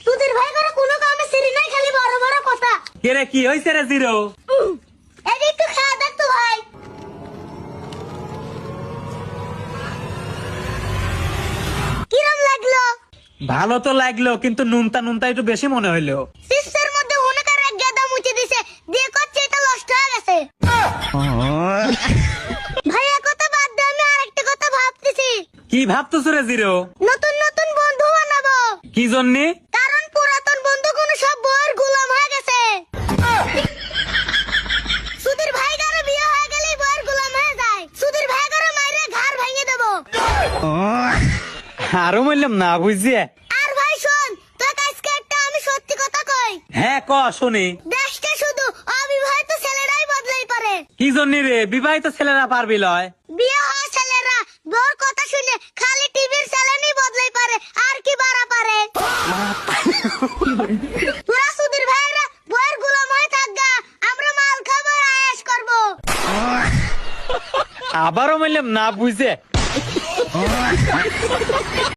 সুধীর ভাই করে কোনো কামে সিরি নাই, খালি বড় বড় কথা। কে রে, কি হইছে রে জিরো? এই যে একটু খাওয়া দেখ তো ভাই। কিরম লাগলো? ভালো তো লাগলো, কিন্তু নুনতা নুনতা একটু বেশি মনে হইলো। চিপসের মধ্যে হুনকার এক গাদা মুছে দিছে, দিয়ে করছে এটা নষ্ট হয়ে গেছে। ভাইয়া কথা বাদ দে, আমি আরেকটা কথা ভাবতেছি। কি ভাবতেছ রে জিরো? নতুন নতুন বন্ধু বানাবো। কি জন্যে? কারণ পুরাতন বন্ধুগুলো সব বউয়ের গোলাম হয়ে গেছে। সুধীর ভাই গারে বিয়ে হয়ে গেলেই বউয়ের গোলাম হয়ে যায়। সুধীর ভাই গারে মাইরে ঘাড় ভেঙে দেবো। আরো বললাম না বুঝছে। আর ভাই শোন, তোর আজকে একটা আমি সত্যি কথা কই। হ্যাঁ ক শুনি। দেশটা শুধু অবিবাহিত ছেলেরাই বদলাই পারে। কি জন্য রে? বিবাহিত ছেলেরা পারবি লয়? বিয়ে হওয়া ছেলেরা বউর কথা শুনে খালি টিভির চ্যানেলই বদলাই পারে, আর কি বাড়া পারে। তোরা সুধীর ভাইরা বউয়ের গোলাম হয়ে থাকগা, আমরা মাল খাবো আর আয়েশ করবো। আবারও বললাম না বুঝছে।